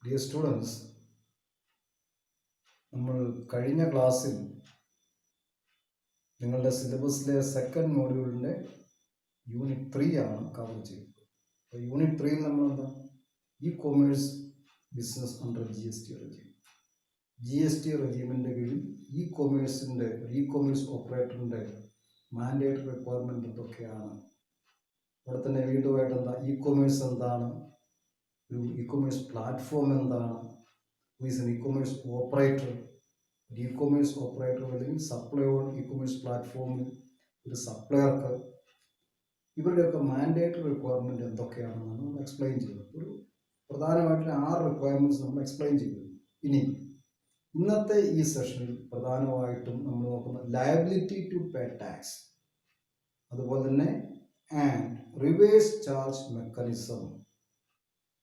Dear students, നമ്മൾ കഴിഞ്ഞ ക്ലാസ്സിൽ നിങ്ങളുടെ സിലബസിലെ സെക്കൻഡ് മോഡ്യൂളിൻ്റെ യൂണിറ്റ് 3 ആണ് കവർ ചെയ്തത്. അപ്പോൾ യൂണിറ്റ് 3യിൽ നമ്മൾ എന്താ e-commerce business under GST regime. GST റെജീമിൻ്റെ കീഴിൽ ഇ-കൊമേഴ്സ് ഓപ്പറേറ്ററിൻ്റെ മാൻഡേറ്ററി റിക്വയർമെൻറ്റ് എന്തൊക്കെയാണ്, അവിടെ തന്നെ വീണ്ടുമായിട്ട് എന്താ ഇ-കൊമേഴ്സ് എന്താണ്, ഒരു ഇ-കൊമേഴ്സ് പ്ലാറ്റ്ഫോം എന്താണ്, ഇ-കൊമേഴ്സ് ഓപ്പറേറ്റർ, ഇ-കൊമേഴ്സ് ഓപ്പറേറ്റർ അല്ലെങ്കിൽ സപ്ലൈ ഓൺ ഇ-കൊമേഴ്സ് പ്ലാറ്റ്ഫോമിൽ ഒരു സപ്ലയർക്ക് ഇവരുടെയൊക്കെ മാൻഡേറ്ററി റിക്വയർമെൻറ്റ് എന്തൊക്കെയാണെന്നാണ് നമ്മൾ എക്സ്പ്ലെയിൻ ചെയ്തത്. ഒരു പ്രധാനമായിട്ടുള്ള 6 റിക്വയർമെൻറ്റ്സ് നമ്മൾ എക്സ്പ്ലെയിൻ ചെയ്തു. ഇനി ഇന്നത്തെ ഈ സെഷനിൽ പ്രധാനമായിട്ടും നമ്മൾ നോക്കുന്ന ലയബിലിറ്റി ടു പേ ടാക്സ്, അതുപോലെ തന്നെ and reverse charge mechanism.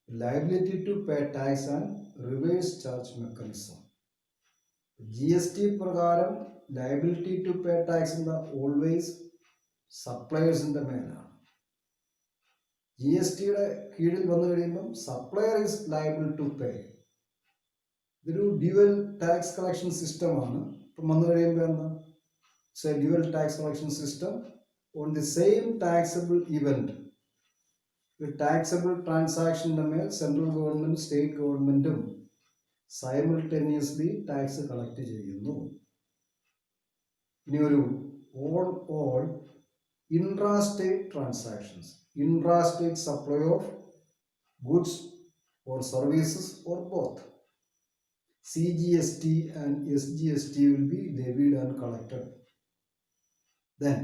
Liability to pay tax and reverse charge mechanism. GST പ്രകാരം ലയബിലിറ്റി ടു പേ ടാക്സ് എന്താ ഓൾവേസ് സപ്ലയേഴ്സിൻ്റെ മേലാണ്. GSTയുടെ കീഴിൽ വന്നു കഴിയുമ്പം supplier is liable to pay. ഇതൊരു ഡ്യുവൽ ടാക്സ് കളക്ഷൻ സിസ്റ്റമാണ്. ഇപ്പം വന്നു കഴിയുമ്പോൾ എന്താ dual tax collection system on the same taxable event. ഒരു ടാക്സബിൾ ട്രാൻസാക്ഷൻ്റെ മേൽ സെൻട്രൽ ഗവൺമെൻറ് സ്റ്റേറ്റ് ഗവൺമെൻറ്റും സൈമിൾട്ടേനിയസ്ലി ടാക്സ് കളക്ട് ചെയ്യുന്നു. ഇനി ഒരു all intrastate transactions, intrastate supply of goods or services or both, CGST and SGST will be levied and collected. Then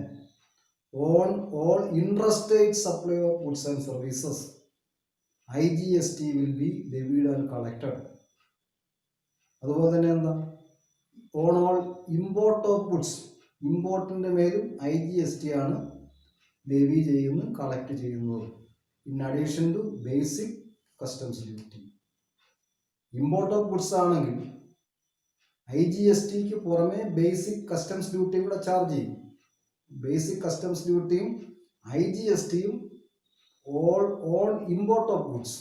on all intrastate supply of goods and services, IGST will be levied and collected. അതുപോലെ തന്നെ എന്താ on all import of goods, ഇമ്പോർട്ടിൻ്റെ മേലും IGST ആണ് levy ചെയ്യുന്നത്, collect ചെയ്യുന്നത്. In addition to basic customs duty. Import of goods ആണെങ്കിൽ IGSTക്ക് പുറമെ ബേസിക് കസ്റ്റംസ് ഡ്യൂട്ടിയും കൂടെ ചാർജ് ചെയ്യും. ബേസിക് കസ്റ്റംസ് ഡ്യൂട്ടിയും IGSTയും on import of goods,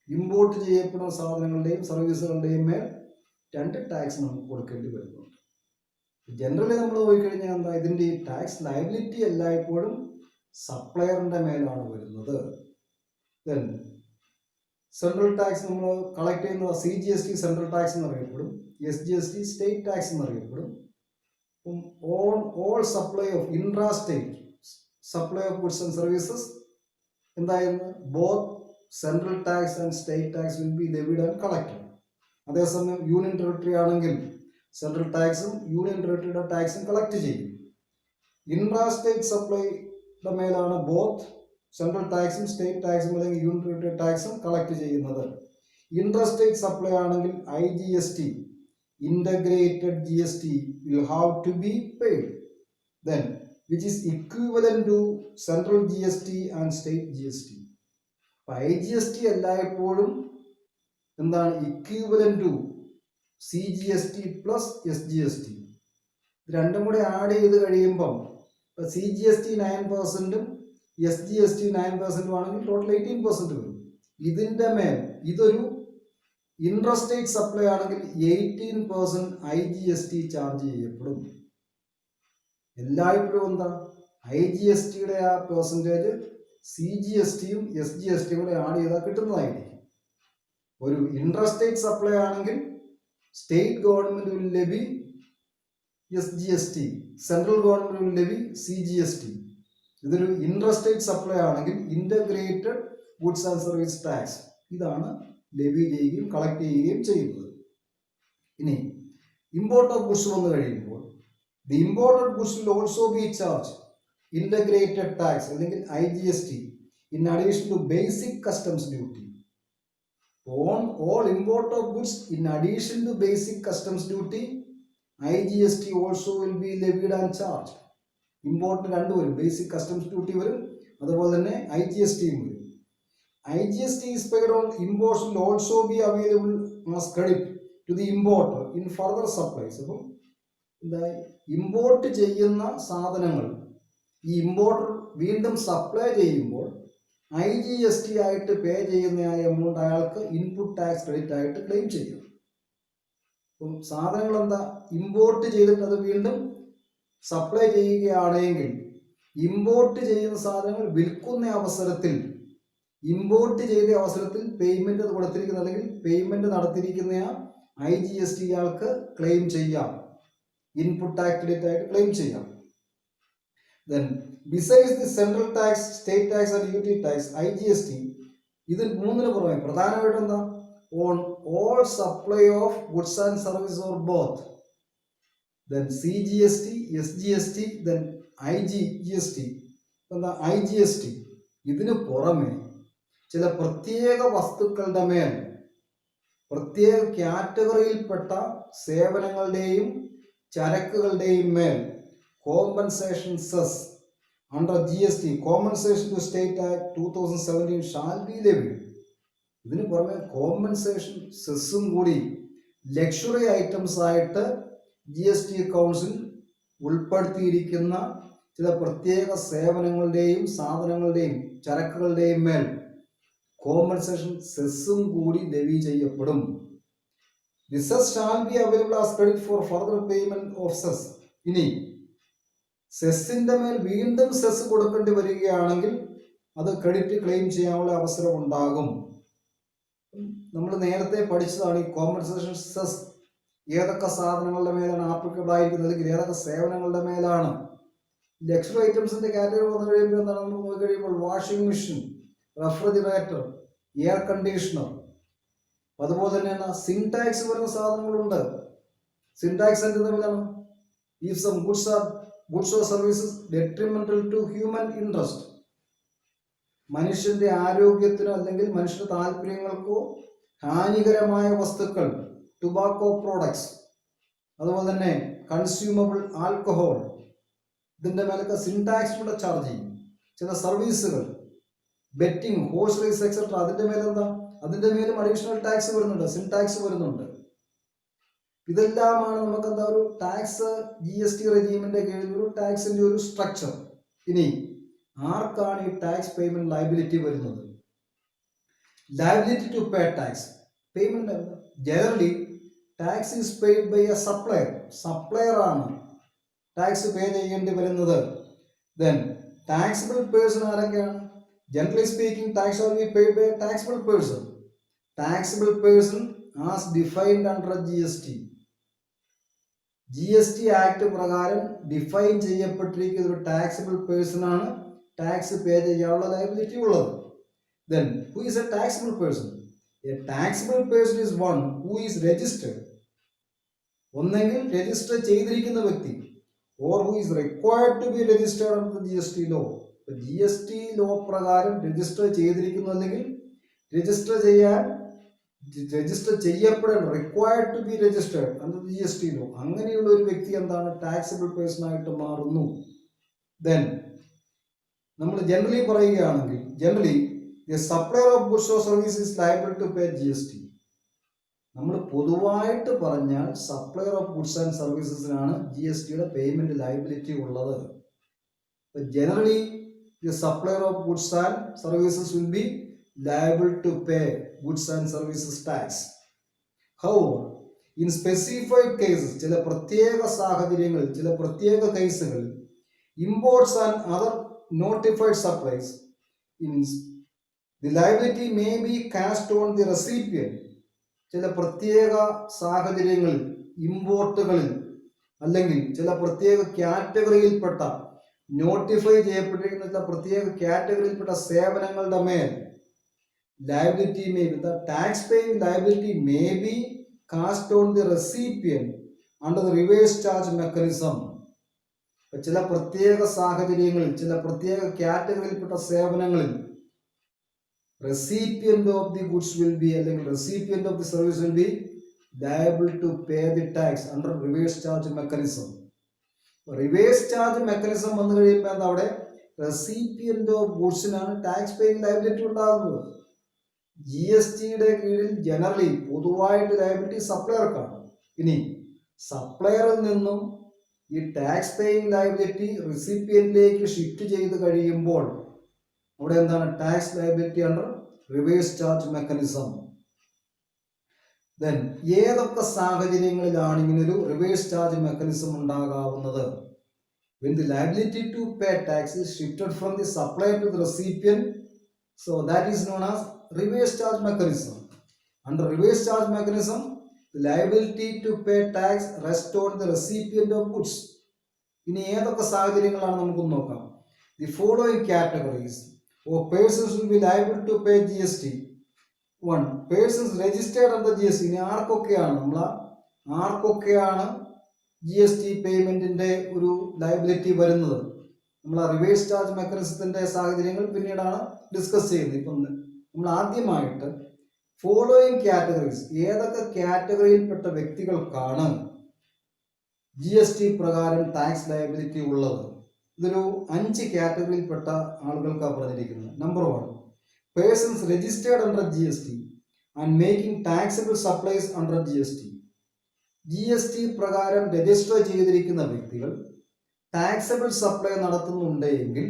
import ചെയ്യപ്പെടുന്ന സാധനങ്ങളുടെയും സർവീസുകളുടെയും മേൽ 2 ടാക്സ് നമുക്ക് കൊടുക്കേണ്ടി വരുന്നുണ്ട്. ജനറലി നമ്മൾ പോയിക്കഴിഞ്ഞാൽ എന്താ ഇതിൻ്റെ ഈ ടാക്സ് ലയബിലിറ്റി എല്ലായ്പ്പോഴും സപ്ലയറിൻ്റെ മേലാണ് വരുന്നത്. ദെൻ സെൻട്രൽ ടാക്സ് നമ്മൾ കളക്ട് ചെയ്യുന്ന CGST സെൻട്രൽ ടാക്സ് എന്നറിയപ്പെടും, SGST സ്റ്റേറ്റ് ടാക്സ് എന്നറിയപ്പെടും. All supply of intrastate supply of goods and services എന്തായിരുന്നു both central tax and state tax will be levied and collected. അതേസമയം യൂണിയൻ ടെറിട്ടറി ആണെങ്കിൽ central ടാക്സും union ടെറിട്ടറിയുടെ ടാക്സും collect ചെയ്യും. Intrastate സപ്ലൈയുടെ മേലാണ് ബോത്ത് സെൻട്രൽ ടാക്സും സ്റ്റേറ്റ് ടാക്സും അല്ലെങ്കിൽ യൂണിയൻ ടെറിട്ടറി ടാക്സും കളക്ട് ചെയ്യുന്നത്. ഇൻട്രാസ്റ്റേറ്റ് സപ്ലൈ ആണെങ്കിൽ IGST, integrated GST will have to be paid, then which is equivalent to central GST and state GST. IGST എല്ലായ്പ്പോഴും എന്താണ് ഇക്വിവലന്റ് ടു CGST പ്ലസ് SGST. ഇത് രണ്ടും കൂടെ ആഡ് ചെയ്ത് കഴിയുമ്പം CGST 9%ഉം SGST 9% ആണെങ്കിൽ ടോട്ടൽ 18% വരും. ഇതിൻ്റെ മേൽ ഇതൊരു ഇൻട്രാസ്റ്റേറ്റ് സപ്ലൈ ആണെങ്കിൽ 18% IGST ചാർജ് ചെയ്യപ്പെടും. എല്ലായ്പ്പോഴും എന്താ IGSTയുടെ ആ പെർസെൻറ്റേജ് CGSTയും SGSTയും കൂടെ ആഡ് ചെയ്താൽ കിട്ടുന്നതായിരിക്കും. ഒരു ഇൻട്രാസ്റ്റേറ്റ് സപ്ലൈ ആണെങ്കിൽ state government will levy SGST, central government will levy CGST. ഇതൊരു ഇൻട്രാസ്റ്റേറ്റ് സപ്ലൈ ആണെങ്കിൽ integrated goods and service tax ഇതാണ് ലെവി ചെയ്യുകയും കളക്ട് ചെയ്യുകയും ചെയ്യുന്നത്. ഇനി ഇമ്പോർട്ട് ഓഫ് ഗുഡ്സ് വന്നു കഴിയുമ്പോൾ the imported goods will also be charge integrated tax അല്ലെങ്കിൽ IGST in addition to basic customs duty. On all import of goods in addition to basic customs duty IGST also will be levied and charge. Import രണ്ടു വരും, basic customs duty വരും, അതുപോലെ തന്നെ IGSTയും വരും. IGST is paid on imports will also be available as credit to the importer in further supplies. അപ്പം എന്താ import ചെയ്യുന്ന സാധനങ്ങൾ ഈ ഇമ്പോർട്ടർ വീണ്ടും സപ്ലൈ ചെയ്യുമ്പോൾ IGST ആയിട്ട് പേ ചെയ്യുന്ന ആ എമൗണ്ട് അയാൾക്ക് ഇൻപുട്ട് ടാക്സ് ക്രെഡിറ്റ് ആയിട്ട് ക്ലെയിം ചെയ്യും. അപ്പം സാധനങ്ങൾ എന്താ, ഇമ്പോർട്ട് ചെയ്തിട്ട് അത് വീണ്ടും സപ്ലൈ ചെയ്യുകയാണെങ്കിൽ ഇമ്പോർട്ട് ചെയ്യുന്ന സാധനങ്ങൾ വിൽക്കുന്ന അവസരത്തിൽ പേയ്മെന്റ് കൊടുത്തിരിക്കുന്ന അല്ലെങ്കിൽ പേയ്മെന്റ് നടത്തിയിരിക്കുന്ന IGST ആൾക്ക് ക്ലെയിം ചെയ്യാം, ഇൻപുട്ട് ടാക്സ് ക്രെഡിറ്റ് ആയിട്ട് ക്ലെയിം ചെയ്യാം. Then besides the central tax, state tax and utility tax, IGST ഇതിൽ മൂന്നിന് പുറമെ പ്രധാനമായിട്ടും എന്താ, on all supply of goods and service or both. Then CGST, SGST, then IGST. എന്താ IGST? ഇതിന് പുറമെ ചില പ്രത്യേക വസ്തുക്കളുടെ മേൽ, പ്രത്യേക കാറ്റഗറിയിൽപ്പെട്ട സേവനങ്ങളുടെയും ചരക്കുകളുടെയും മേൽ compensation cess under GST, compensation to state act 2017 shall be levied. ഇതിന് പുറമെ കോമ്പൻസേഷൻ സെസ്സും കൂടി ലക്ഷറി ഐറ്റംസ് ആയിട്ട് GST കൗൺസിൽ ഉൾപ്പെടുത്തിയിരിക്കുന്ന ചില പ്രത്യേക സേവനങ്ങളുടെയും സാധനങ്ങളുടെയും ചരക്കുകളുടെയും മേൽ കോമ്പൻസേഷൻ സെസ്സും കൂടി ലെവി ചെയ്യപ്പെടും. The cess shall be available as credit for further payment of cess. ഇനി സെസ്സിന്റെ മേൽ വീണ്ടും സെസ് കൊടുക്കേണ്ടി വരികയാണെങ്കിൽ അത് ക്രെഡിറ്റ് ക്ലെയിം ചെയ്യാനുള്ള അവസരം ഉണ്ടാകും. നമ്മൾ നേരത്തെ പഠിച്ചതാണ് ഈ കോമ്പൻസേഷൻ സെസ് ഏതൊക്കെ സാധനങ്ങളുടെ മേലാണ് ആപ്ലിക്കബിൾ ആയിരിക്കുന്നത്, അല്ലെങ്കിൽ ഏതൊക്കെ സേവനങ്ങളുടെ മേലാണ്. ലക്ഷറി ഐറ്റംസിന്റെ കാറ്റഗറി വന്നു കഴിയുമ്പോൾ എന്താണ്, നമ്മൾ നോക്കി കഴിയുമ്പോൾ washing machine, refrigerator, air conditioner, അതുപോലെ തന്നെയാണ് സിൻടാക്സ് വരുന്ന സാധനങ്ങളുണ്ട്. സിൻടാക്സ് എന്താണ്, if some goods or services detrimental to human interest, മനുഷ്യന്റെ ആരോഗ്യത്തിനോ അല്ലെങ്കിൽ മനുഷ്യന്റെ താല്പര്യങ്ങൾക്കോ ഹാനികരമായ വസ്തുക്കൾ, ടുബാക്കോ പ്രോഡക്ട്സ്, അതുപോലെ തന്നെ കൺസ്യൂമബിൾ ആൽക്കഹോൾ, ഇതിന്റെ മേലൊക്കെ സിൻടാക്സ് കൂടെ ചാർജ് ചെയ്യും. ചില സർവീസുകൾ, ബെറ്റിംഗ്, ഹോഴ്സ് റേസ് എക്സെട്ര, അതിന്റെ മേലും അഡീഷണൽ ടാക്സ് വരുന്നുണ്ട്, സിൻടാക്സ് വരുന്നുണ്ട്. ഇതെല്ലാമാണ് നമുക്ക് എന്താ ഒരു ടാക്സ് GST റെജീമിന്റെ കീഴിൽ ഒരു ടാക്സിന്റെ ഒരു സ്ട്രക്ചർ. ഇനി ആർക്കാണ് ഈ ടാക്സ് പേയ്മെന്റ് ലയബിലിറ്റി വരുന്നത്? Liability to pay tax payment generally tax is paid by a supplier ആണ് ടാക്സ് പേ ചെയ്യേണ്ടി വരുന്നത്. ദെൻ ടാക്സബിൾ പേഴ്സൺ ആരൊക്കെയാണ്? Generally speaking tax will be paid by a taxable person as defined under GST act പ്രകാരം define ചെയ്യപ്പെട്ടിരിക്കുന്ന ഒരു taxable person ആണ് tax pay ചെയ്യാനുള്ള liability ഉള്ളത്. Then who is a taxable person? A taxable person is one who is registered. ഒന്നെങ്കിൽ register ചെയ്തിരിക്കുന്ന വ്യക്തി, or who is required to be registered under the GST law. GST law പ്രകാരം register ചെയ്തിരിക്കുന്നു, അല്ലെങ്കിൽ register ചെയ്യപ്പെടേണ്ട, required to be registered under GST law, അങ്ങനെയുള്ള ഒരു വ്യക്തി എന്താണ്, ടാക്സബിൾ പേഴ്സൺ ആയിട്ട് മാറുന്നു. ദെൻ നമ്മൾ ജനറലി പറയുകയാണെങ്കിൽ, the supplier of goods or service is liable to pay GST. നമ്മൾ പൊതുവായിട്ട് പറഞ്ഞാൽ സപ്ലയർ ഓഫ് ഗുഡ്സ് ആൻഡ് സർവീസസിനാണ് GSTയുടെ പേയ്മെന്റ് ലയബിലിറ്റി ഉള്ളത്. Generally the supplier of goods and services will be liable to pay goods and services tax. However, in specified cases, ചില പ്രത്യേക സാഹചര്യങ്ങളിൽ, ചില പ്രത്യേക കേസുകളിൽ, imports and other notified supplies, the liability may be cast on the recipient. ചില പ്രത്യേക സാഹചര്യങ്ങളിൽ, ഇമ്പോർട്ടുകളിൽ അല്ലെങ്കിൽ ചില പ്രത്യേക കാറ്റഗറിയിൽപ്പെട്ട, നോട്ടിഫൈ ചെയ്യപ്പെട്ടിരിക്കുന്ന ചില പ്രത്യേക കാറ്റഗറിയിൽപ്പെട്ട സേവനങ്ങളുടെ മേൽ liability may be, the tax paying liability may be cast on the recipient under the reverse charge mechanism. ചില പ്രത്യേക സാഹചര്യങ്ങളിൽ, ചില പ്രത്യേക കാറ്റഗറിയിൽപ്പെട്ട സേവനങ്ങളിൽ recipient of the goods will be, അല്ലെങ്കിൽ recipient of the service will be liable to pay the tax under reverse charge mechanism. Reverse charge mechanism വന്നു കഴിയുമ്പോൾ എന്താ, അവിടെ റെസിപ്പിയന്റ് ഓഫ് ഗുഡ്സിനാണ് ടാക്സ് പേയിങ് ലയബിലിറ്റി ഉണ്ടാകുന്നത്. GSTയുടെ കീഴിൽ ജനറലി പൊതുവായിട്ട് ലയബിലിറ്റി സപ്ലയർക്കാണ്. ഇനി സപ്ലയറിൽ നിന്നും ഈ ടാക്സ് പേയിങ് ലയബിലിറ്റി റെസിപ്പിയന്റിലേക്ക് ഷിഫ്റ്റ് ചെയ്ത് കഴിയുമ്പോൾ അവിടെ എന്താണ് tax liability under reverse charge mechanism. Then ഏതൊക്കെ സാഹചര്യങ്ങളിലാണ് ഇങ്ങനൊരു റിവേഴ്സ് ചാർജ് മെക്കാനിസം ഉണ്ടാകാവുന്നത്? When the liability to pay tax is shifted from the supplier to the recipient, so that is known as reverse charge mechanism. Under reverse charge mechanism, the liability to pay tax rests on the recipient of goods. ഇനി ഏതൊക്കെ സാഹചര്യങ്ങളാണ് നമുക്കൊന്ന് നോക്കാം. The following categories of persons will be liable to pay GST. 1. Persons registered under GST. ഇനി ആർക്കൊക്കെയാണ് GST പേയ്മെന്റിന്റെ ഒരു liability വരുന്നത്? നമ്മൾ റിവേഴ്സ് ചാർജ് മെക്കാനിസത്തിന്റെ സാഹചര്യങ്ങൾ പിന്നീടാണ് ഡിസ്കസ് ചെയ്യുന്നത്. ഇപ്പം നമ്മൾ ആദ്യമായിട്ട് ഫോളോയിങ് കാറ്റഗറീസ്, ഏതൊക്കെ കാറ്റഗറിയിൽപ്പെട്ട വ്യക്തികൾക്കാണ് GST പ്രകാരം ടാക്സ് ലയബിലിറ്റി ഉള്ളത്? ഇതൊരു 5 കാറ്റഗറിയിൽപ്പെട്ട ആളുകൾക്കാണ് പറഞ്ഞിരിക്കുന്നത്. Number 1, persons registered under GST and making taxable supplies under GST. GST പ്രകാരം രജിസ്റ്റർ ചെയ്തിരിക്കുന്ന വ്യക്തികൾ ടാക്സബിൾ സപ്ലൈ നടത്തുന്നുണ്ടെങ്കിൽ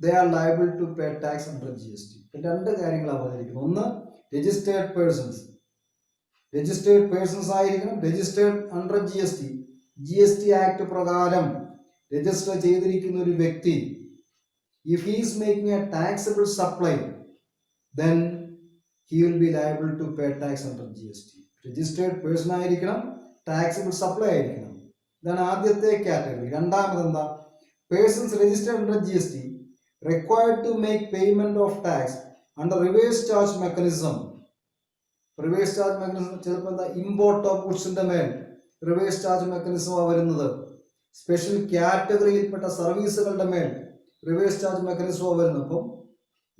they are liable to pay tax under GST. 2 കാര്യങ്ങളാണ് പറഞ്ഞിരിക്കുന്നത്. ഒന്ന്, രജിസ്റ്റേർഡ് പേഴ്സൺസ് ആയിരിക്കണം, രജിസ്റ്റേർഡ് അണ്ടർ GST ആക്ട് പ്രകാരം രജിസ്റ്റർ ചെയ്തിരിക്കുന്ന ഒരു വ്യക്തി, if he is making a taxable supply then he will be liable to pay tax under GST. Registered person ആയിരിക്കണം, taxable supply ആയിരിക്കണം. ഇതാണ് ആദ്യത്തെ കാറ്റഗറി. രണ്ടാമത് എന്താ? Persons registered under GST required to make payment of tax under reverse charge mechanism. Reverse charge mechanism ചിലപ്പോൾ എന്താ, import of ഗുഡ്സിന്റെ മേൽ reverse charge മെക്കാനിസമാണ് വരുന്നത്. സ്പെഷ്യൽ കാറ്റഗറിയിൽപ്പെട്ട സർവീസുകളുടെ മേൽ റിവേഴ്സ് ചാർജ് മെക്കാനിസമാണ് വരുന്നത്. അപ്പം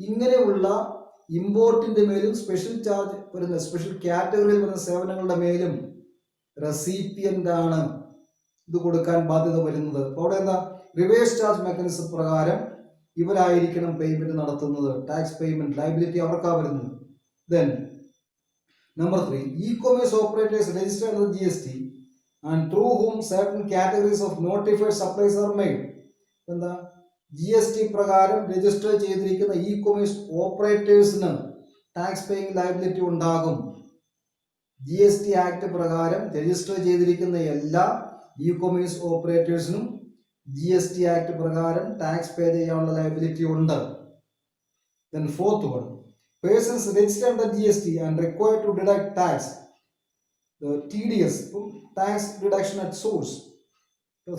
ഇങ്ങനെയുള്ള ഇമ്പോർട്ടിന്റെ മേലും സ്പെഷ്യൽ ചാർജ് വരുന്ന സ്പെഷ്യൽ കാറ്റഗറിയിൽ വരുന്ന സേവനങ്ങളുടെ മേലും റെസിപ്പിയന്റ് ആണ് ഇത് കൊടുക്കാൻ ബാധ്യത വരുന്നത്. അപ്പോൾ അവിടെ എന്താ, റിവേഴ്സ് ചാർജ് മെക്കാനിസം പ്രകാരം ഇവരായിരിക്കണം പേയ്മെന്റ് നടത്തുന്നത്. ടാക്സ് പേയ്മെന്റ് ലയബിലിറ്റി അവർക്കാണ് വരുന്നത്. Then number 3, e-commerce operators registered under GST and through whom certain categories of notified supplies are made. എന്താ, GST പ്രകാരം രജിസ്റ്റർ ചെയ്തിരിക്കുന്ന ഇ-കൊമേഴ്സ് ഓപ്പറേറ്റേഴ്സിന് ടാക്സ് പേയിങ് ലയബിലിറ്റി ഉണ്ടാകും. GST ആക്ട് പ്രകാരം രജിസ്റ്റർ ചെയ്തിരിക്കുന്ന എല്ലാ ഇ-കൊമേഴ്സ് ഓപ്പറേറ്റേഴ്സിനും GST ആക്ട് പ്രകാരം ടാക്സ് പേ ചെയ്യാനുള്ള ലയബിലിറ്റി ഉണ്ട്. Then fourth one, persons registered under GST and required to deduct tax, the TDS, tax deduction at source.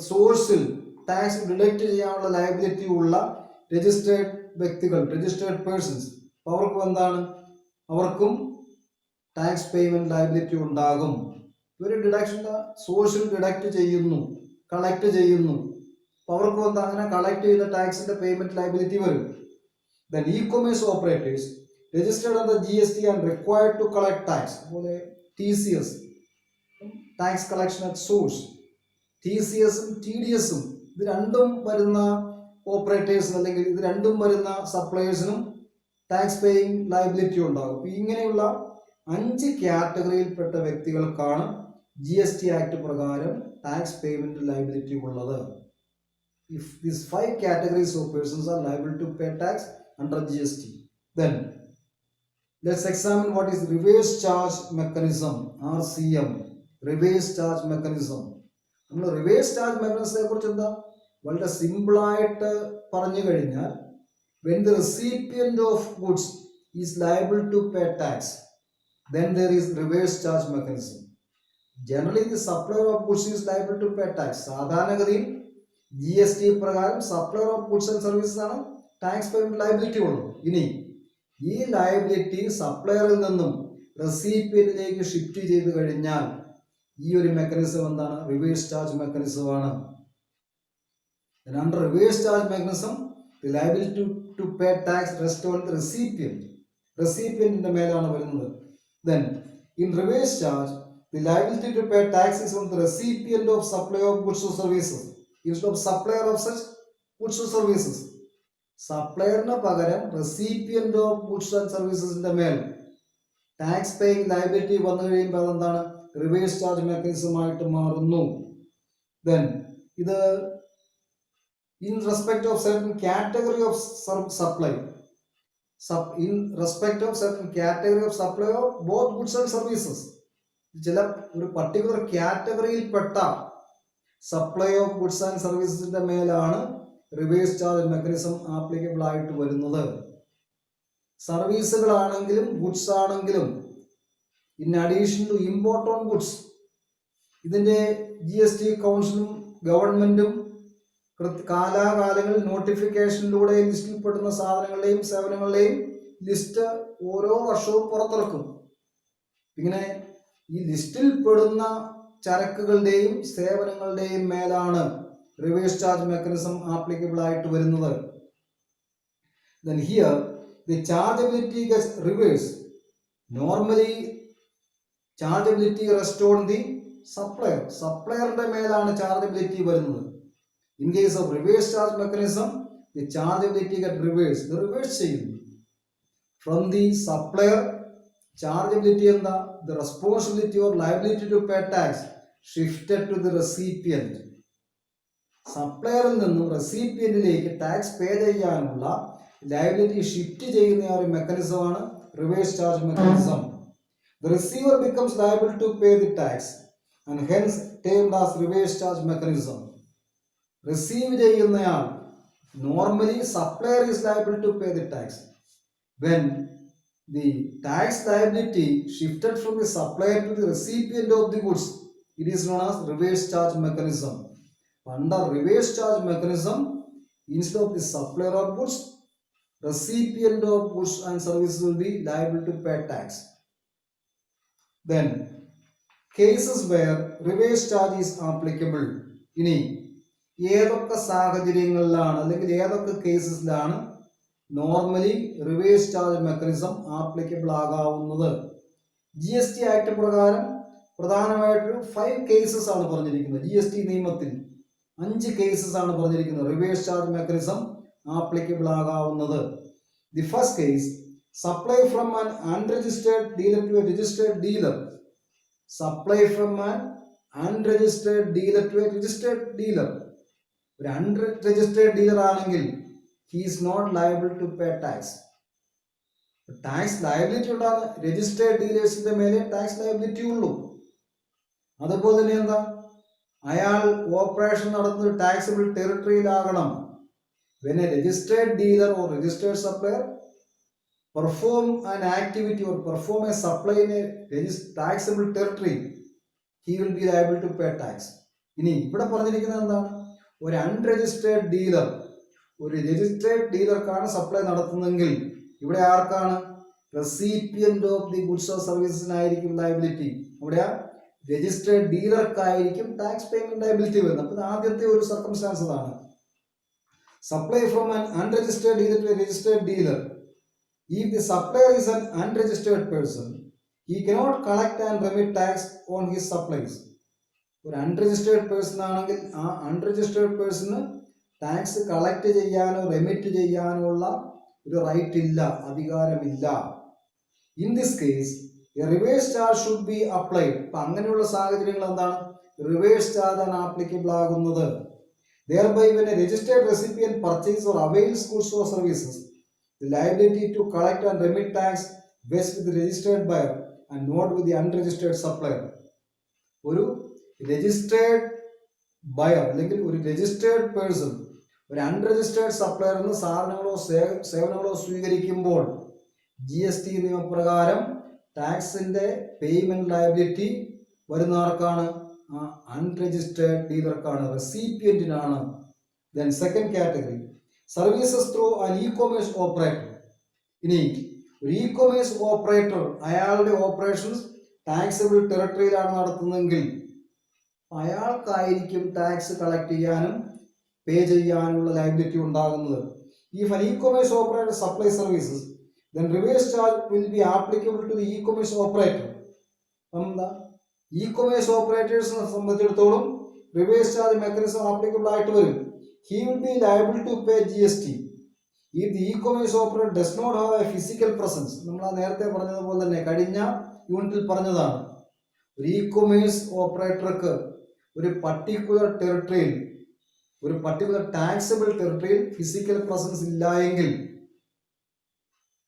സോഴ്സിൽ ടാക്സ് ഡിഡക്റ്റ് ചെയ്യാനുള്ള ലയബിലിറ്റി ഉള്ള രജിസ്റ്റേർഡ് വ്യക്തികൾ, രജിസ്റ്റേർഡ് പേഴ്സൺസ്, അവർക്കും എന്താണ്, അവർക്കും ടാക്സ് പേയ്മെന്റ് ലയബിലിറ്റി ഉണ്ടാകും. ഇവർ ഡിഡക്ഷൻ സോഴ്സിൽ ഡിഡക്റ്റ് ചെയ്യുന്നു, കളക്ട് ചെയ്യുന്നു. അവർക്കും എന്താ, അങ്ങനെ കളക്ട് ചെയ്ത ടാക്സിന്റെ പേയ്മെന്റ് ലയബിലിറ്റി വരും. Then e-commerce operators registered under GST and required to collect tax, അതുപോലെ TCS, tax collection at source. TCSും TDSും ഇത് രണ്ടും വരുന്ന ഓപ്പറേറ്റേഴ്സിന് അല്ലെങ്കിൽ ഇത് രണ്ടും വരുന്ന സപ്ലയേഴ്സിനും ടാക്സ് പേയിങ് ലയബിലിറ്റി ഉണ്ടാകും. ഇങ്ങനെയുള്ള 5 കാറ്റഗറിയിൽപ്പെട്ട വ്യക്തികൾക്കാണ് GST ആക്ട് പ്രകാരം ടാക്സ് പേയ്മെന്റ് ലയബിലിറ്റി ഉള്ളത്. If these 5 categories of persons are liable to pay tax under GST, then let's examine what is reverse charge mechanism, RCM. Reverse charge mechanism. നമ്മൾ reverse charge മെക്കാനിസത്തെ കുറിച്ച് എന്താ വളരെ സിമ്പിളായിട്ട് പറഞ്ഞു കഴിഞ്ഞാൽ, when the recipient of goods is liable to pay tax, then there is reverse charge mechanism. Generally the supplier of goods is liable to pay tax. സാധാരണഗതിയിൽ GST പ്രകാരം supplier of goods and services ആണ് tax payment liability ഉള്ളത്. ഇനി ഈ liability സപ്ലയറിൽ നിന്നും റെസിപ്പിയന്റിലേക്ക് shift ചെയ്ത് കഴിഞ്ഞാൽ ഈ ഒരു മെക്കാനിസം എന്താണ്, റിവേഴ്സ് ചാർജ് മെക്കാനിസം ആണ്. Under reverse charge mechanism, the liability to pay tax rests on the recipientന്റെ മേലാണ് വരുന്നത്. Then in reverse charge, the liability to pay tax is on the recipient of supply of goods or services instead of supplier of such goods or services. സപ്ലയറിന് പകരം recipient of goods and സർവീസസിന്റെ മേൽ tax paying liability വന്നു കഴിയുമ്പോൾ അതെന്താണ്, reverse charge mechanism ആയിട്ട് മാറുന്നു. Then ഇത് in respect of certain category of supply, in respect of certain category of supply of both goods and services. ചില ഒരു പർട്ടിക്കുലർ കാറ്റഗറിയിൽപ്പെട്ട സപ്ലൈ ഓഫ് ഗുഡ്സ് ആൻഡ് സർവീസസിന്റെ മേലാണ് റിവേഴ്സ് ചാർജ് മെക്കാനിസം ആപ്ലിക്കബിൾ ആയിട്ട് വരുന്നത്. സർവീസുകളാണെങ്കിലും ഗുഡ്സ് ആണെങ്കിലും in addition to import on goods ഇതിന്റെ GST കൗൺസിലും ഗവൺമെന്റും കാലാകാലങ്ങളിൽ നോട്ടിഫിക്കേഷനിലൂടെ ലിസ്റ്റിൽപ്പെടുന്ന സാധനങ്ങളുടെയും സേവനങ്ങളുടെയും ലിസ്റ്റ് ഓരോ വർഷവും പുറത്തിറക്കും. ഇങ്ങനെ ഈ ലിസ്റ്റിൽ പെടുന്ന ചരക്കുകളുടെയും സേവനങ്ങളുടെയും മേലാണ് റിവേഴ്സ് ചാർജ് മെക്കാനിസം ആപ്ലിക്കബിൾ ആയിട്ട് വരുന്നത്. Then here the chargeability gets reversed. Normally chargeability rests on the supplier. സപ്ലയറുടെ മേലാണ് ചാർജബിലിറ്റി വരുന്നത്. In case of reverse charge mechanism, the chargeability get reversed. The reverse ചെയ്യുന്നു. From the supplier, chargeability എന്താ? The responsibility or liability to pay tax shifted to the recipient. സപ്ലയറിൽ നിന്നും റെസിപ്പിയന്റിലേക്ക് tax pay ചെയ്യാനുള്ള liability shift ചെയ്യുന്ന ഒരു മെക്കാനിസമാണ് reverse charge mechanism. The receiver becomes liable to pay the tax and hence termed as reverse charge mechanism. Receive ചെയ്യുന്നയാൾ normally supplier is liable to pay the tax. When the tax liability shifted from the supplier to the recipient of the goods it is known as reverse charge mechanism. Under reverse charge mechanism, instead of the supplier of goods, recipient of goods and services will be liable to pay tax. Then cases where reverse charge is applicable. ഇനി ഏതൊക്കെ സാഹചര്യങ്ങളിലാണ് അല്ലെങ്കിൽ ഏതൊക്കെ കേസസിലാണ് normally reverse charge mechanism applicable ആകാവുന്നത്? GST act പ്രകാരം പ്രധാനമായിട്ടൊരു 5 cases ആണ് പറഞ്ഞിരിക്കുന്നത്. GST നിയമത്തിൽ 5 കേസസ് ആണ് പറഞ്ഞിരിക്കുന്നത് റിവേഴ്സ് ചാർജ് മെക്കാനിസം ആപ്ലിക്കബിൾ ആകാവുന്നത്. The first case, supply from an unregistered dealer to a registered dealer. Supply from an unregistered dealer to a registered dealer. ഒരു അൺരജിസ്റ്റേർഡ് ഡീലർ ആണെങ്കിൽ he is not liable to pay tax. Tax liability ഉണ്ടാകുന്ന registered ഡീലേഴ്സിന്റെ മേലെ tax liability ഉള്ളൂ. അതുപോലെ തന്നെ എന്താ, അയാൾ ഓപ്പറേഷൻ നടത്തുന്ന taxable ടെറിട്ടറിയിലാകണം. When a registered dealer or registered supplier perform an activity or perform a supply in a taxable territory, he will be liable to pay tax. ഇനി ഇവിടെ പറഞ്ഞിരിക്കുന്നത് എന്താണ്? ഒരു അൺരജിസ്റ്റേർഡ് ഡീലർ ഒരു രജിസ്റ്റേർഡ് ഡീലർക്കാണ് സപ്ലൈ നടത്തുന്നതെങ്കിൽ ഇവിടെ ആർക്കാണ്? Recipient of the goods or സർവീസസിനായിരിക്കും ലയബിലിറ്റി. അവിടെ രജിസ്റ്റേർഡ് ഡീലർക്കായിരിക്കും ടാക്സ് പേയ്മെന്റ് ലയബിലിറ്റി വരുന്നത്. അപ്പോൾ ആദ്യത്തെ ഒരു സർക്കംസ്റ്റാൻസ് അതാണ്. Supply from an unregistered dealer to a registered dealer. If the supplier is an unregistered person, he cannot collect and remit tax on his supplies. ഒരു unregistered person ആണെങ്കിൽ ആ unregistered person tax collect ചെയ്യാനോ remit ചെയ്യാനോ ഉള്ള ഒരു right ഇല്ല, അധികാരമില്ല. In this case a reverse charge should be applied. അപ്പം അങ്ങനെയുള്ള സാഹചര്യങ്ങൾ എന്താണ്? റിവേഴ്സ് ചാർജ് ആണ് ആപ്ലിക്കബിൾ ആകുന്നത്. Thereby, when a registered recipient purchases or avails goods or services, the liability to collect and remit tax vests with the registered buyer and not with the unregistered supplier. ഒരു registered buyer അല്ലെങ്കിൽ ഒരു registered person ഒരു unregistered സപ്ലയറിൽ നിന്ന് സാധനങ്ങളോ സേവനങ്ങളോ സ്വീകരിക്കുമ്പോൾ GST നിയമപ്രകാരം ടാക്സിന്റെ payment liability വരുന്ന ആർക്കാണ്? ആ അൺരജിസ്റ്റേർഡ് ഡീലർക്കാണ്, റെസിപ്പിയന്റിനാണ്. Then second category, services through an e-commerce operator. ഇനി ഒരു ഇ-കൊമേഴ്സ് ഓപ്പറേറ്റർ അയാളുടെ ഓപ്പറേഷൻസ് ടാക്സബിൾ ടെറിട്ടറിയിലാണ് നടത്തുന്നതെങ്കിൽ അയാൾക്കായിരിക്കും ടാക്സ് കളക്ട് ചെയ്യാനും പേ ചെയ്യാനുള്ള ലയബിലിറ്റി ഉണ്ടാകുന്നത്. If an e-commerce operator supplies services, then reverse charge will be applicable to the e-commerce operator. എന്താ, ഇ-കൊമേഴ്സ് ഓപ്പറേറ്റേഴ്സിനെ സംബന്ധിച്ചിടത്തോളം റിവേഴ്സ് ചാർജ് മെക്കാനിസം ആപ്ലിക്കബിൾ ആയിട്ട് വരും. He will be liable to pay GST if the e-commerce operator does not have a physical presence. നമ്മൾ നേരത്തെ പറഞ്ഞതുപോലെ തന്നെ കഴിഞ്ഞ യൂണിറ്റിൽ പറഞ്ഞതാണ്. ഒരു ഇ-കൊമേഴ്സ് ഓപ്പറേറ്റർക്ക് ഒരു പർട്ടിക്കുലർ ടെറിട്ടറിയിൽ ഒരു പർട്ടിക്കുലർ ടാക്സബിൾ ടെറിട്ടറിയിൽ ഫിസിക്കൽ പ്രസൻസ് ഇല്ല എങ്കിൽ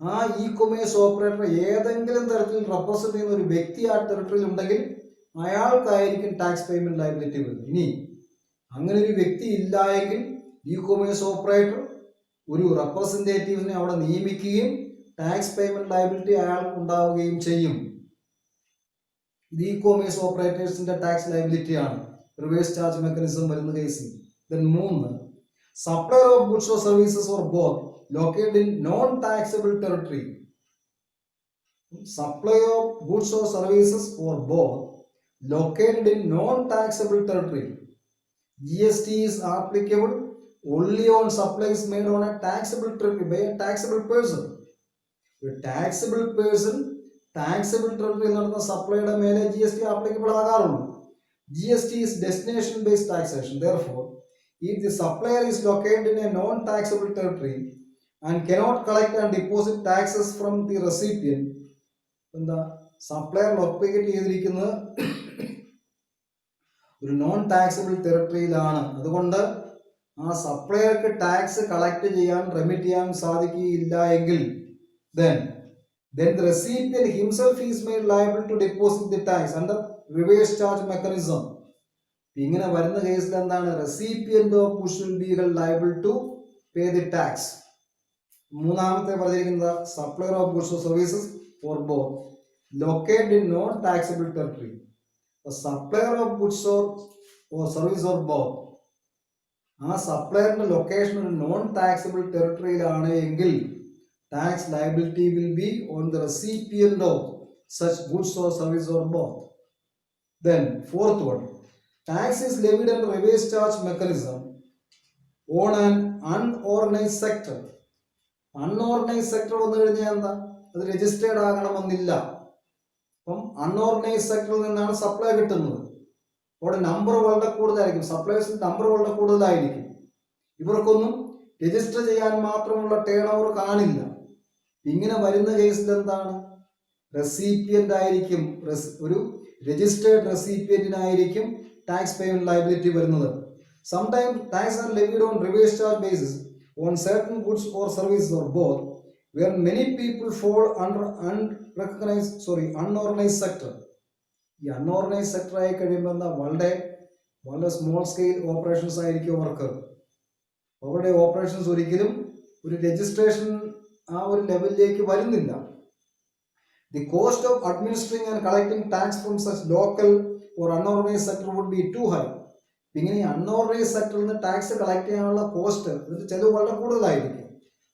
ആ ഇ കൊമേഴ്സ് ഓപ്പറേറ്റർ ഏതെങ്കിലും തരത്തിൽ റെപ്രസെന്റ് ചെയ്യുന്ന ഒരു വ്യക്തി ആ ടെറിട്ടറിയിൽ ഉണ്ടെങ്കിൽ അയാൾക്കായിരിക്കും ടാക്സ് പേയ്മെന്റ് ലയബിലിറ്റി വരുന്നത്. ഇനി അങ്ങനെ ഒരു വ്യക്തി ഇല്ല എങ്കിൽ ഇ കൊമേഴ്സ് ഓപ്പറേറ്റർ ഒരു റെപ്രസെന്റേറ്റീവിനെ അവിടെ നിയമിക്കുകയും ടാക്സ് പേയ്മെന്റ് ലയബിലിറ്റി അയാൾക്ക് ഉണ്ടാവുകയും ചെയ്യും. ഇത് ഇ കൊമേഴ്സ് ഓപ്പറേറ്റേഴ്സിന്റെ ടാക്സ് ലയബിലിറ്റി ആണ് റിവേഴ്സ് ചാർജ് മെക്കാനിസം വരുന്ന കേസിൽ. Then 3, supplier of goods or services or both located in non-taxable territory. Supply of goods or services or both located in non-taxable territory. GST is applicable only on supplies made on a taxable territory by a taxable person. A taxable person taxable territory നടന്ന സപ്ലൈയുടെ മേലെ GST applicable ആകാറുള്ളൂ. GST is destination based taxation. Therefore, if the supplier is located in a non-taxable territory and cannot collect and deposit taxes from the recipient, എന്താ supplier locate ചെയ്തിരിക്കുന്നത് ഒരു non taxable ടെറിട്ടറിയിലാണ്. അതുകൊണ്ട് ആ സപ്ലയർക്ക് tax collect ചെയ്യാൻ remit ചെയ്യാൻ സാധിക്കുകയില്ല എങ്കിൽ then the recipient himself is made liable to deposit the tax under reverse charge mechanism. ഇങ്ങനെ വരുന്ന കേസിൽ എന്താണ് recipient of goods will be liable to pay the tax. മൂന്നാമത്തെ പറഞ്ഞിരിക്കുന്നത് supplier of goods or services for both located in non taxable territory. Supplier of goods or service or both ആ സപ്ലയറിന്റെ location ഒരു non taxable ടെറിട്ടറിയിലാണ് എങ്കിൽ tax liability will be on the recipient of such goods or service or both. Then fourth one, tax is levied under reverse charge mechanism on an unorganized sector. Unorganise sector വന്നു കഴിഞ്ഞാൽ എന്താ അത് registered ആകണമെന്നില്ല. അപ്പം unorganise സെക്ടറിൽ നിന്നാണ് supply കിട്ടുന്നത്. അവിടെ നമ്പർ വളരെ കൂടുതലായിരിക്കും, സപ്ലൈസിന്റെ നമ്പർ വളരെ കൂടുതലായിരിക്കും. ഇവർക്കൊന്നും രജിസ്റ്റർ ചെയ്യാൻ മാത്രമുള്ള ടേൺ ഓവർ കാണില്ല. ഇങ്ങനെ വരുന്ന കേസിൽ എന്താണ് റെസിപ്പിയന്റ് ആയിരിക്കും, ഒരു രജിസ്റ്റേർഡ് റെസിപ്പിയന്റിനായിരിക്കും ടാക്സ് പേയ്മെന്റ് ലയബിലിറ്റി വരുന്നത്. Sometimes tax are levied on reverse charge basis on certain goods or services or both, where many people fall under unorganized sector. ഈ അൺഓർഗനൈസ് സെക്ടർ ആയി കഴിയുമ്പോൾ എന്താ വളരെ സ്മോൾ സ്കെയിൽ ഓപ്പറേഷൻസ് ആയിരിക്കും അവർക്ക്. അവരുടെ operations ഒരിക്കലും ഒരു രജിസ്ട്രേഷൻ ആ ഒരു ലെവലിലേക്ക് വരുന്നില്ല. The cost of administering and collecting tax from such local or unorganized sector would be too high. ഇങ്ങനെ അൺഓർഗനൈസ് സെക്ടറിൽ നിന്ന് ടാക്സ് കളക്ട് ചെയ്യാനുള്ള കോസ്റ്റ് ചെലവ് വളരെ കൂടുതലായിരിക്കും.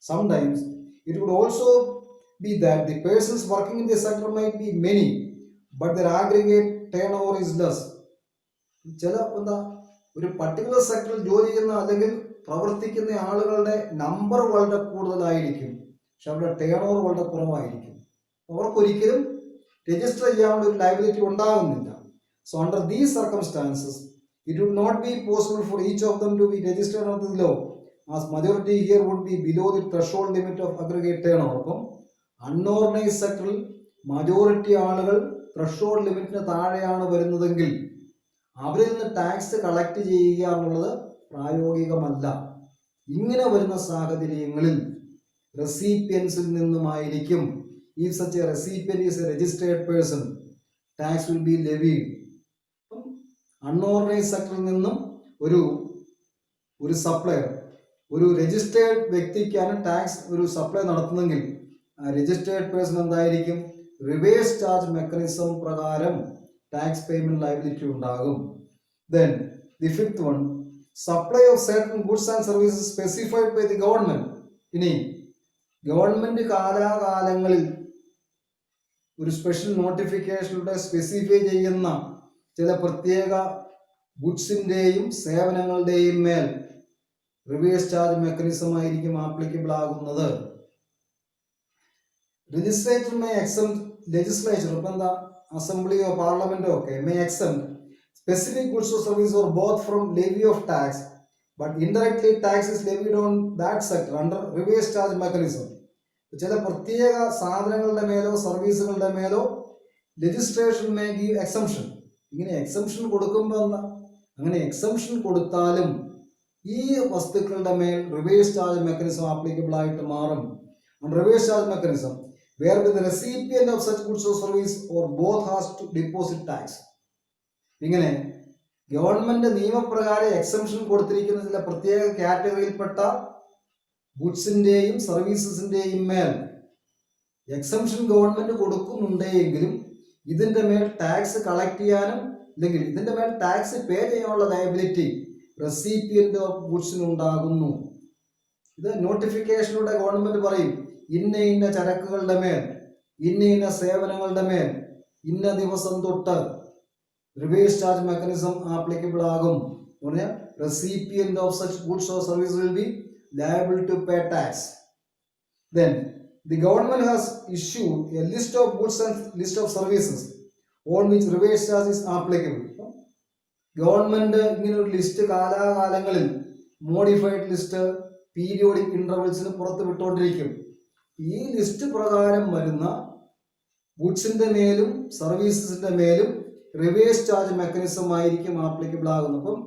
Sometimes it would also be that the persons working in the sector might be many but their aggregate turnover is less. ഒരു particular സെക്ടറിൽ ജോലി ചെയ്യുന്ന അല്ലെങ്കിൽ പ്രവർത്തിക്കുന്ന ആളുകളുടെ നമ്പർ വളരെ കൂടുതലായിരിക്കും, പക്ഷെ അവരുടെ ടേൺ ഓവർ വളരെ കുറവായിരിക്കും. അവർക്കൊരിക്കലും രജിസ്റ്റർ ചെയ്യാനുള്ള ഒരു ലയബിലിറ്റി ഉണ്ടാകുന്നില്ല. So under these circumstances it would not be possible for each of them to be registered under the law, as majority here would be below the threshold limit of aggregate turnover. അപ്പം unorganise സെക്ടറിൽ majority ആളുകൾ threshold ലിമിറ്റിന് താഴെയാണ് വരുന്നതെങ്കിൽ അവരിൽ നിന്ന് tax collect ചെയ്യുക എന്നുള്ളത് പ്രായോഗികമല്ല. ഇങ്ങനെ വരുന്ന സാഹചര്യങ്ങളിൽ റെസിപ്പിയൻസിൽ നിന്നുമായിരിക്കും, if such a recipient is a registered person, tax will be levied. Unorganise സെക്ടറിൽ നിന്നും ഒരു സപ്ലയർ ഒരു രജിസ്റ്റേർഡ് വ്യക്തിക്കാണ് ടാക്സ് ഒരു സപ്ലൈ നടത്തുന്നെങ്കിൽ ആ രജിസ്റ്റേർഡ് പേഴ്സൺ എന്തായിരിക്കും റിവേഴ്സ് ചാർജ് മെക്കാനിസം പ്രകാരം ടാക്സ് പേയ്മെന്റ് ലയബിലിറ്റി ഉണ്ടാകും. Then the fifth one, supply of certain goods and services specified by the government. ഇനി ഗവൺമെന്റ് കാലാകാലങ്ങളിൽ ഒരു സ്പെഷ്യൽ നോട്ടിഫിക്കേഷനിലൂടെ സ്പെസിഫൈ ചെയ്യുന്ന ചില പ്രത്യേക ഗുഡ്സിന്റെയും സേവനങ്ങളുടെയും മേൽ റിവേഴ്സ് ചാർജ് മെക്കാനിസം ആയിരിക്കും ആപ്ലിക്കബിൾ ആകുന്നത്. ലെജിസ്ലേച്ചർ മേ എക്സെപ്റ്റ് ലെജിസ്ലേച്ചർ ഇപ്പം എന്താ അസംബ്ലിയോ പാർലമെന്റോ ഒക്കെ may except specific goods or service or both from levy of tax but indirectly tax is levied on that sector under reverse charge mechanism. ചില പ്രത്യേക സാധനങ്ങളുടെ മേലോ സർവീസുകളുടെ മേലോ ലെജിസ്ലേഷൻ മേ ഗീവ് എക്സംഷൻ. ഇങ്ങനെ എക്സംഷൻ കൊടുക്കുമ്പോൾ എന്താ അങ്ങനെ എക്സംഷൻ കൊടുത്താലും ഈ വസ്തുക്കളുടെ മേൽ റിവേഴ്സ് ചാർജ് മെക്കാനിസം ആപ്ലിക്കബിൾ ആയിട്ട് മാറും. on reverse charge mechanism whereby the recipient of such goods or service or both has to deposit tax. ഇങ്ങനെ ഗവൺമെന്റ് നിയമപ്രകാരം എക്സംഷൻ കൊടുത്തിരിക്കുന്ന ചില പ്രത്യേക കാറ്റഗറിയിൽപ്പെട്ട ഗുഡ്സിന്റെയും സർവീസസിന്റെയും മേൽ എക്സംഷൻ ഗവൺമെന്റ് കൊടുക്കുന്നുണ്ടെങ്കിലും ഇതിന്റെ മേൽ ടാക്സ് കളക്ട് ചെയ്യാനും അല്ലെങ്കിൽ ഇതിന്റെ മേൽ ടാക്സ് പേ ചെയ്യാനുള്ള ലയബിലിറ്റി റെസിപ്പിയന്റ് ഓഫ് ഗുഡ്സിനുണ്ടാകുന്നു. ഇത് നോട്ടിഫിക്കേഷനിലൂടെ ഗവൺമെന്റ് പറയും ഇന്ന ഇന്ന ചരക്കുകളുടെ മേൽ ഇന്ന ഇന്ന സേവനങ്ങളുടെ മേൽ ഇന്ന ദിവസം തൊട്ട് റിവേഴ്സ് ചാർജ് മെക്കാനിസം ആപ്ലിക്കബിൾ ആകും. പറഞ്ഞാൽ recipient of such goods or service will be liable to pay tax. Then the government has issued a list of goods and list of services on which reverse charge is applicable. Government ഇങ്ങനെ ഒരു list കാലാകാലങ്ങളിൽ modified list periodic ഇന്റർവെൽസിന് പുറത്ത് വിട്ടുകൊണ്ടിരിക്കും. ഈ list പ്രകാരം വരുന്ന ഗുഡ്സിന്റെ മേലും സർവീസസിന്റെ മേലും റിവേഴ്സ് ചാർജ് മെക്കാനിസം ആയിരിക്കും ആപ്ലിക്കബിൾ ആകുന്നത്. അപ്പം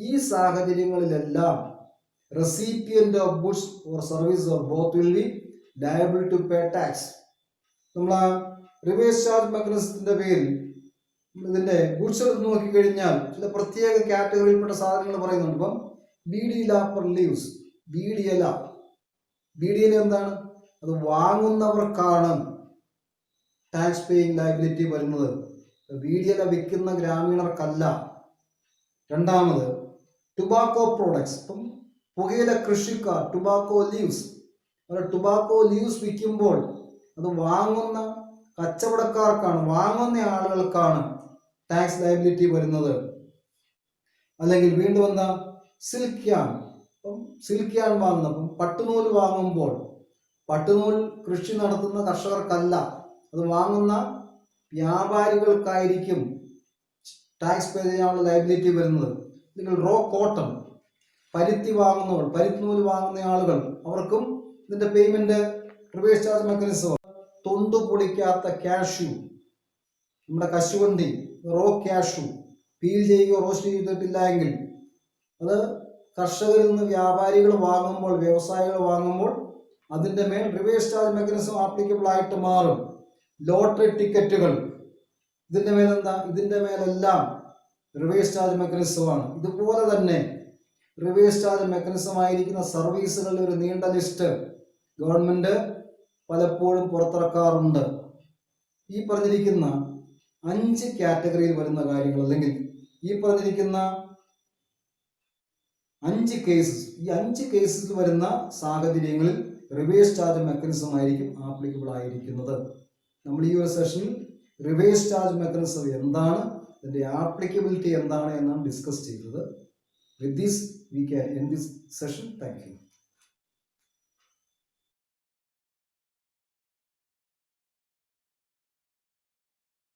ഈ സാഹചര്യങ്ങളിലെല്ലാം recipient of goods or service or both will be liable to pay tax. നമ്മൾ ആ റിവേഴ്സ് ചാർജ് മെക്കാനിസത്തിന്റെ പേരിൽ ഇതിന്റെ ഗുഡ്സ് എടുത്ത് നോക്കിക്കഴിഞ്ഞാൽ ചില പ്രത്യേക കാറ്റഗറിയിൽപ്പെട്ട സാധനങ്ങൾ പറയുന്നുണ്ട്. ഇപ്പം ബീഡിയില പെർ ലീവ്സ്, ബീഡിയല എന്താണ്? അത് വാങ്ങുന്നവർക്കാണ് ടാക്സ് പേയിങ് ലയബിലിറ്റി വരുന്നത്, ബീഡിയല വിൽക്കുന്ന ഗ്രാമീണർക്കല്ല. രണ്ടാമത് ടുബാക്കോ പ്രോഡക്ട്സ്, ഇപ്പം പുകയില കൃഷിക്കാർ ടുബാക്കോ ലീവ്സ്, ടുബാക്കോ ലീവ്സ് വിൽക്കുമ്പോൾ അത് വാങ്ങുന്ന കച്ചവടക്കാർക്കാണ്, വാങ്ങുന്ന ആളുകൾക്കാണ് ടാക്സ് ലയബിലിറ്റി വരുന്നത്. അല്ലെങ്കിൽ വീണ്ടും എന്താ സിൽക്ക് യാൺ, അപ്പം സിൽക്ക് യാൺ വാങ്ങുന്നപ്പം പട്ടുനൂൽ വാങ്ങുമ്പോൾ പട്ടുനൂൽ കൃഷി നടത്തുന്ന കർഷകർക്കല്ല, അത് വാങ്ങുന്ന വ്യാപാരികൾക്കായിരിക്കും ടാക്സ് പേ ചെയ്യാനുള്ള ലയബിലിറ്റി വരുന്നത്. അല്ലെങ്കിൽ റോ കോട്ടൺ, പരുത്തി വാങ്ങുന്നവർ, പരുത്തിനൂല് വാങ്ങുന്ന ആളുകൾ, അവർക്കും ഇതിന്റെ പേയ്മെന്റ് റിവേഴ്സ് ചാർജ് മെക്കാനിസം. തൊണ്ടു പൊടിക്കാത്ത കാഷ്യൂ, നമ്മുടെ കശുവണ്ടി റോ കാഷ്യൂ പീൽ ചെയ്യുകയോ റോസ്റ്റ് ചെയ്തിട്ടില്ല എങ്കിൽ അത് കർഷകരിൽ നിന്ന് വ്യാപാരികൾ വാങ്ങുമ്പോൾ, വ്യവസായികൾ വാങ്ങുമ്പോൾ അതിന്റെ മേൽ റിവേഴ്സ് ചാർജ് മെക്കാനിസം ആപ്ലിക്കബിൾ ആയിട്ട് മാറും. ലോട്ടറി ടിക്കറ്റുകൾ, ഇതിന്റെ മേലെന്താ? ഇതിന്റെ മേലെല്ലാം റിവേഴ്സ് ചാർജ് മെക്കാനിസമാണ്. ഇതുപോലെ തന്നെ റിവേഴ്സ് ചാർജ് മെക്കാനിസം ആയിരിക്കുന്ന സർവീസുകളുടെ ഒരു നീണ്ട ലിസ്റ്റ് ഗവൺമെന്റ് പലപ്പോഴും പുറത്തിറക്കാറുണ്ട്. ഈ പറഞ്ഞിരിക്കുന്ന 5 കാറ്റഗറിയിൽ വരുന്ന കാര്യങ്ങൾ, അല്ലെങ്കിൽ ഈ പറഞ്ഞിരിക്കുന്ന 5 കേസസ്, ഈ 5 കേസിൽ വരുന്ന സാഹചര്യങ്ങളിൽ റിവേഴ്സ് ചാർജ് മെക്കാനിസം ആയിരിക്കും ആപ്ലിക്കബിൾ ആയിരിക്കുന്നത്. നമ്മൾ ഈ ഒരു സെഷനിൽ റിവേഴ്സ് ചാർജ് മെക്കാനിസം എന്താണ്, അതിന്റെ ആപ്ലിക്കബിലിറ്റി എന്താണ് എന്നാണ് ഡിസ്കസ് ചെയ്തത്. With this we can end this session. Thank you.